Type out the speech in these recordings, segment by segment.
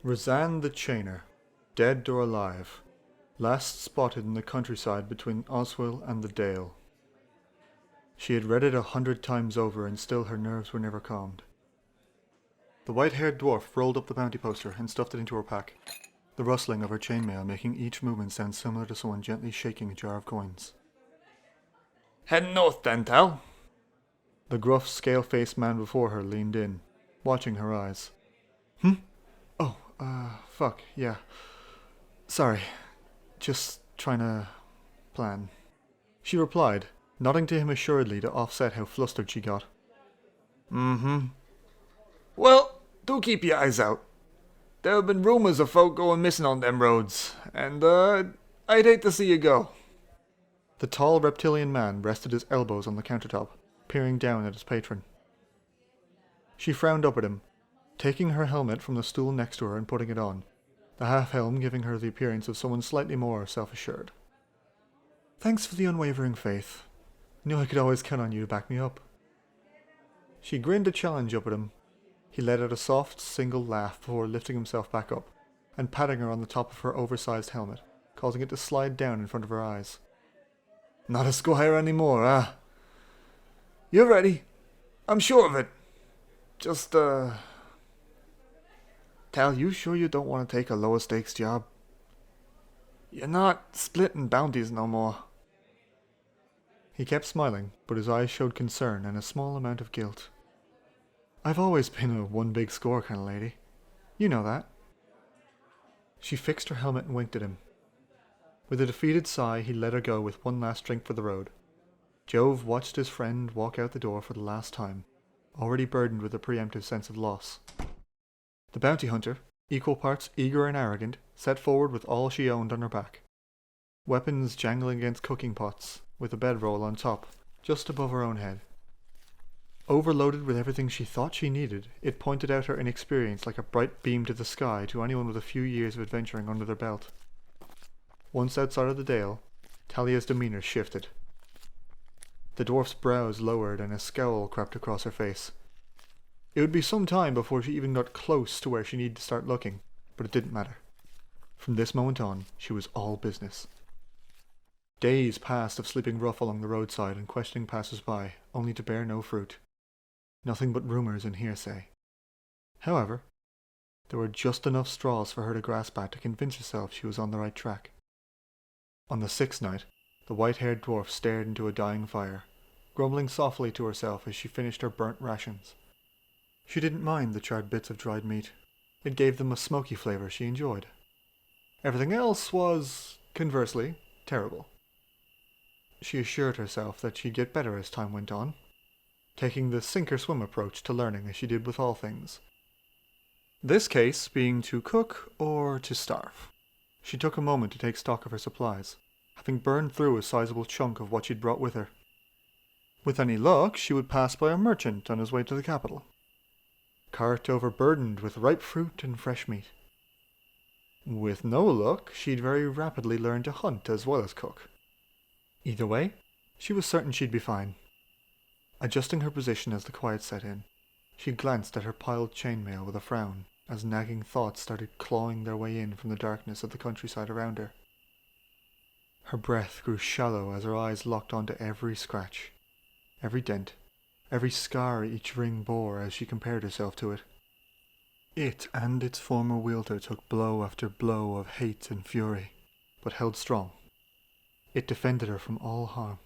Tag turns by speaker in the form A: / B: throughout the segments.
A: Roseanne the Chainer, dead or alive, last spotted in the countryside between Oswell and the Dale. She had read it 100 times over and still her nerves were never calmed. The white-haired dwarf rolled up the bounty poster and stuffed it into her pack, the rustling of her chainmail making each movement sound similar to someone gently shaking a jar of coins.
B: Heading north then, Tal?
A: The gruff, scale-faced man before her leaned in, watching her eyes. Oh, fuck, yeah. Sorry. Just trying to plan. She replied, nodding to him assuredly to offset how flustered she got.
B: Well, do keep your eyes out. There have been rumours of folk going missing on them roads, and, I'd hate to see you go.
A: The tall reptilian man rested his elbows on the countertop, peering down at his patron. She frowned up at him, taking her helmet from the stool next to her and putting it on, the half-helm giving her the appearance of someone slightly more self-assured. Thanks for the unwavering faith. Knew I could always count on you to back me up. She grinned a challenge up at him. He let out a soft, single laugh before lifting himself back up, and patting her on the top of her oversized helmet, causing it to slide down in front of her eyes. Not a squire anymore, ah?
B: You're ready. I'm sure of it. Just, Tal, you sure you don't want to take a lower stakes job? You're not splitting bounties no more.
A: He kept smiling, but his eyes showed concern and a small amount of guilt. I've always been a one big score kind of lady. You know that. She fixed her helmet and winked at him. With a defeated sigh, he let her go with one last drink for the road. Jove watched his friend walk out the door for the last time, already burdened with a preemptive sense of loss. The bounty hunter, equal parts eager and arrogant, set forward with all she owned on her back. Weapons jangling against cooking pots, with a bedroll on top, just above her own head. Overloaded with everything she thought she needed, it pointed out her inexperience like a bright beam to the sky to anyone with a few years of adventuring under their belt. Once outside of the Dale, Talia's demeanour shifted. The dwarf's brows lowered and a scowl crept across her face. It would be some time before she even got close to where she needed to start looking, but it didn't matter. From this moment on, she was all business. Days passed of sleeping rough along the roadside and questioning passers-by, only to bear no fruit. Nothing but rumours and hearsay. However, there were just enough straws for her to grasp at to convince herself she was on the right track. On the 6th night, the white-haired dwarf stared into a dying fire, grumbling softly to herself as she finished her burnt rations. She didn't mind the charred bits of dried meat. It gave them a smoky flavour she enjoyed. Everything else was, conversely, terrible. She assured herself that she'd get better as time went on, taking the sink-or-swim approach to learning as she did with all things. This case being to cook or to starve. She took a moment to take stock of her supplies, having burned through a sizable chunk of what she'd brought with her. With any luck, she would pass by a merchant on his way to the capital. Cart overburdened with ripe fruit and fresh meat. With no luck, she'd very rapidly learn to hunt as well as cook. Either way, she was certain she'd be fine. Adjusting her position as the quiet set in, she glanced at her piled chainmail with a frown as nagging thoughts started clawing their way in from the darkness of the countryside around her. Her breath grew shallow as her eyes locked onto every scratch, every dent, every scar each ring bore as she compared herself to it. It and its former wielder took blow after blow of hate and fury, but held strong. It defended her from all harm.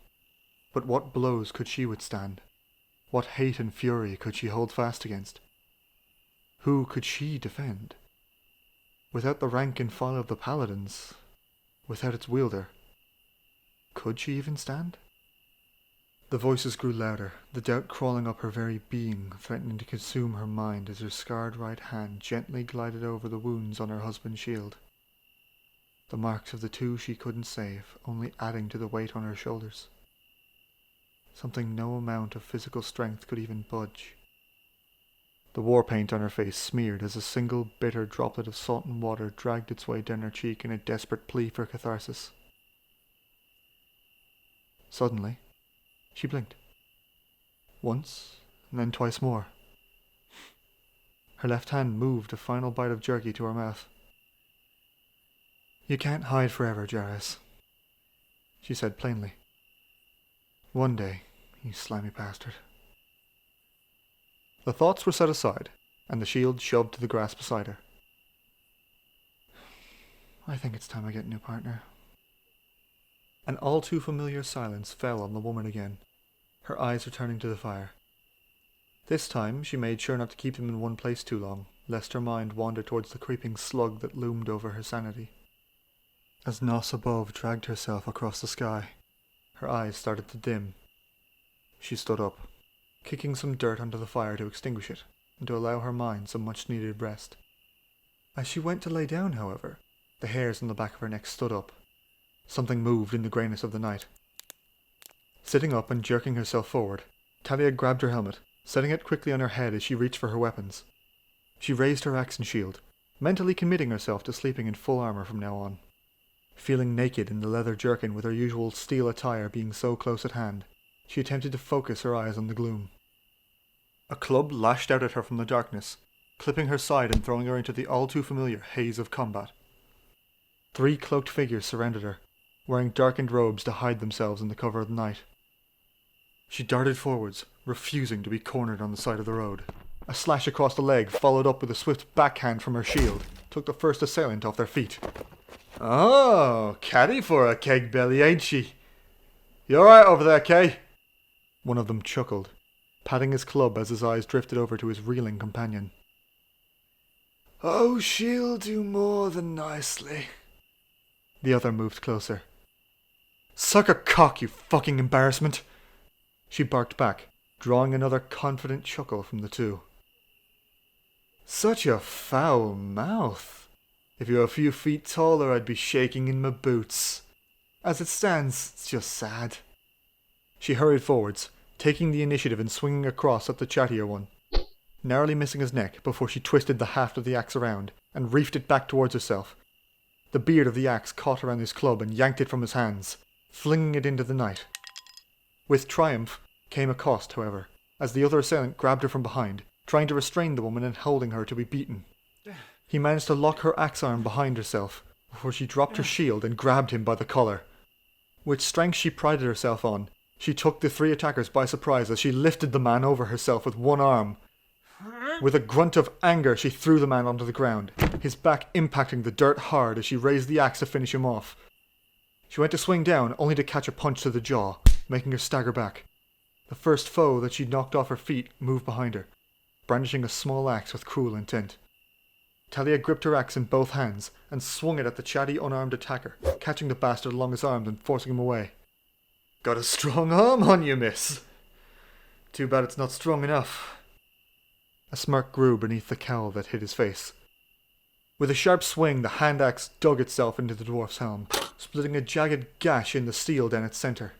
A: But what blows could she withstand? What hate and fury could she hold fast against? Who could she defend? Without the rank and file of the paladins, without its wielder, could she even stand? The voices grew louder, the doubt crawling up her very being, threatening to consume her mind as her scarred right hand gently glided over the wounds on her husband's shield. The marks of the two she couldn't save, only adding to the weight on her shoulders. Something no amount of physical strength could even budge. The war paint on her face smeared as a single bitter droplet of salt and water dragged its way down her cheek in a desperate plea for catharsis. Suddenly, she blinked. Once, and then twice more. Her left hand moved a final bite of jerky to her mouth. "You can't hide forever, Jarrus," she said plainly. "One day, you slimy bastard." The thoughts were set aside, and the shield shoved to the grass beside her. "I think it's time I get a new partner." An all too familiar silence fell on the woman again, her eyes returning to the fire. This time she made sure not to keep them in one place too long, lest her mind wander towards the creeping slug that loomed over her sanity. As Nos above dragged herself across the sky, her eyes started to dim. She stood up, kicking some dirt onto the fire to extinguish it, and to allow her mind some much-needed rest. As she went to lay down, however, the hairs on the back of her neck stood up. Something moved in the greyness of the night. Sitting up and jerking herself forward, Talia grabbed her helmet, setting it quickly on her head as she reached for her weapons. She raised her axe and shield, mentally committing herself to sleeping in full armor from now on. Feeling naked in the leather jerkin with her usual steel attire being so close at hand, she attempted to focus her eyes on the gloom. A club lashed out at her from the darkness, clipping her side and throwing her into the all-too-familiar haze of combat. 3 cloaked figures surrounded her, wearing darkened robes to hide themselves in the cover of the night. She darted forwards, refusing to be cornered on the side of the road. A slash across the leg, followed up with a swift backhand from her shield, took the first assailant off their feet. "Oh, catty for a keg belly, ain't she? You alright over there, Kay?" One of them chuckled, patting his club as his eyes drifted over to his reeling companion. "Oh, she'll do more than nicely." The other moved closer. "Suck a cock, you fucking embarrassment!" She barked back, drawing another confident chuckle from the two. "Such a foul mouth. If you were a few feet taller, I'd be shaking in my boots. As it stands, it's just sad." She hurried forwards, taking the initiative and swinging across at the chattier one, narrowly missing his neck before she twisted the haft of the axe around and reefed it back towards herself. The beard of the axe caught around his club and yanked it from his hands, flinging it into the night. With triumph came a cost, however, as the other assailant grabbed her from behind, trying to restrain the woman and holding her to be beaten. He managed to lock her axe arm behind herself before she dropped her shield and grabbed him by the collar. With strength she prided herself on, she took the 3 attackers by surprise as she lifted the man over herself with one arm. With a grunt of anger, she threw the man onto the ground, his back impacting the dirt hard as she raised the axe to finish him off. She went to swing down, only to catch a punch to the jaw, making her stagger back. The first foe that she'd knocked off her feet moved behind her, brandishing a small axe with cruel intent. Talia gripped her axe in both hands and swung it at the chatty, unarmed attacker, catching the bastard along his arms and forcing him away. "Got a strong arm on you, miss. Too bad it's not strong enough." A smirk grew beneath the cowl that hid his face. With a sharp swing, the hand axe dug itself into the dwarf's helm, splitting a jagged gash in the steel down its centre.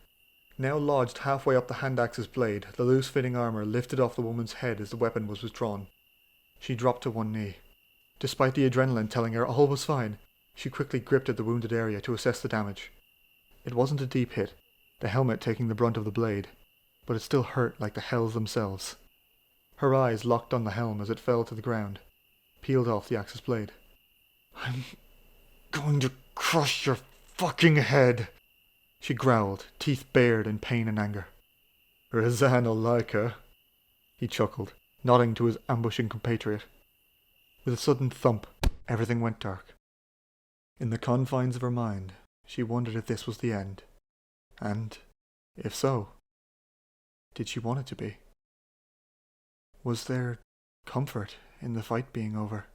A: Now lodged halfway up the hand axe's blade, the loose-fitting armour lifted off the woman's head as the weapon was withdrawn. She dropped to one knee. Despite the adrenaline telling her all was fine, she quickly gripped at the wounded area to assess the damage. It wasn't a deep hit, the helmet taking the brunt of the blade, but it still hurt like the hells themselves. Her eyes locked on the helm as it fell to the ground, peeled off the axe's blade. "I'm going to crush your fucking head," she growled, teeth bared in pain and anger. "Razan'll like her," he chuckled, nodding to his ambushing compatriot. With a sudden thump, everything went dark. In the confines of her mind, she wondered if this was the end. And, if so, did she want it to be? Was there comfort in the fight being over?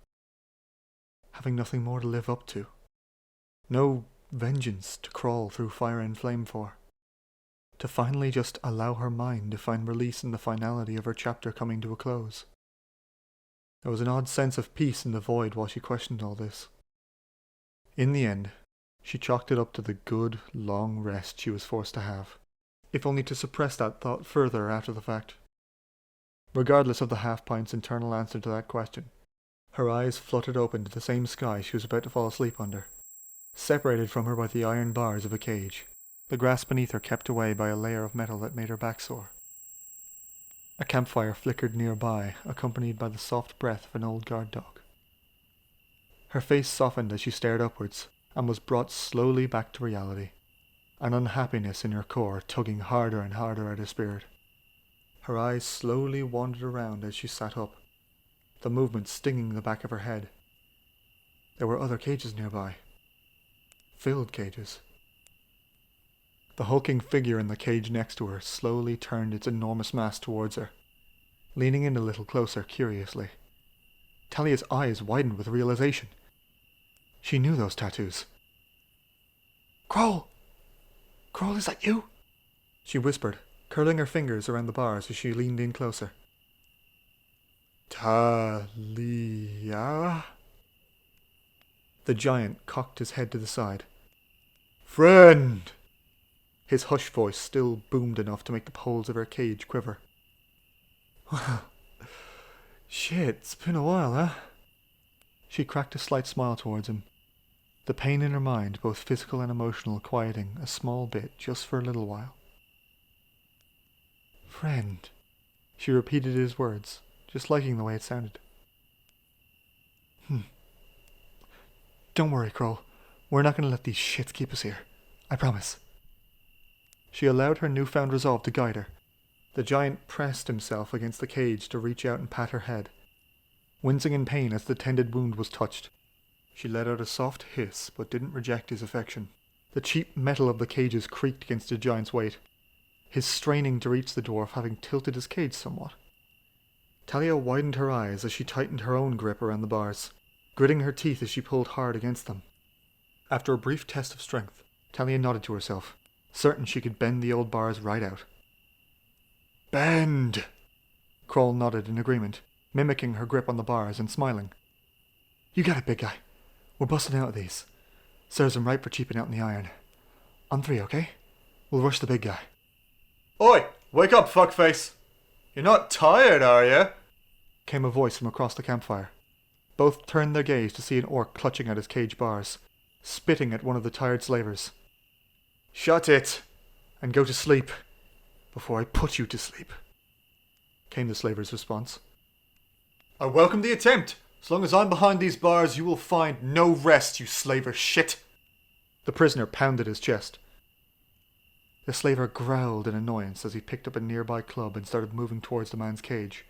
A: Having nothing more to live up to? No vengeance to crawl through fire and flame for? To finally just allow her mind to find release in the finality of her chapter coming to a close? There was an odd sense of peace in the void while she questioned all this. In the end, she chalked it up to the good, long rest she was forced to have, if only to suppress that thought further after the fact. Regardless of the half-pint's internal answer to that question, her eyes fluttered open to the same sky she was about to fall asleep under, separated from her by the iron bars of a cage, the grass beneath her kept away by a layer of metal that made her back sore. A campfire flickered nearby, accompanied by the soft breath of an old guard dog. Her face softened as she stared upwards, and was brought slowly back to reality, an unhappiness in her core tugging harder and harder at her spirit. Her eyes slowly wandered around as she sat up, the movement stinging the back of her head. There were other cages nearby. Filled cages. The hulking figure in the cage next to her slowly turned its enormous mass towards her, leaning in a little closer curiously. Talia's eyes widened with realization. She knew those tattoos. "Kroll! Kroll, is that you?" she whispered, curling her fingers around the bars as she leaned in closer. "Talia?" The giant cocked his head to the side. "Friend!" His hushed voice still boomed enough to make the poles of her cage quiver. "Shit, it's been a while, huh?" She cracked a slight smile towards him, the pain in her mind, both physical and emotional, quieting a small bit just for a little while. "Friend," she repeated his words, just liking the way it sounded. "Don't worry, Kroll. We're not going to let these shits keep us here. I promise." She allowed her newfound resolve to guide her. The giant pressed himself against the cage to reach out and pat her head. Wincing in pain as the tended wound was touched, she let out a soft hiss but didn't reject his affection. The cheap metal of the cages creaked against the giant's weight, his straining to reach the dwarf having tilted his cage somewhat. Talia widened her eyes as she tightened her own grip around the bars, gritting her teeth as she pulled hard against them. After a brief test of strength, Talia nodded to herself, certain she could bend the old bars right out. "Bend!" Kroll nodded in agreement, mimicking her grip on the bars and smiling. "You got it, big guy. We're busting out of these. Serves them right for cheaping out in the iron. On three, okay? We'll rush the big guy."
B: "Oi! Wake up, fuckface! You're not tired, are you?"
A: Came a voice from across the campfire. Both turned their gaze to see an orc clutching at his cage bars, spitting at one of the tired slavers.
B: "Shut it,
A: "And go to sleep, before I put you to sleep," came the slaver's response.
B: I welcome the attempt. As long as I'm behind these bars, you will find no rest, you slaver shit."
A: The prisoner pounded his chest. The slaver growled in annoyance as he picked up a nearby club and started moving towards the man's cage.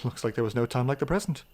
A: Looks like there was no time like the present.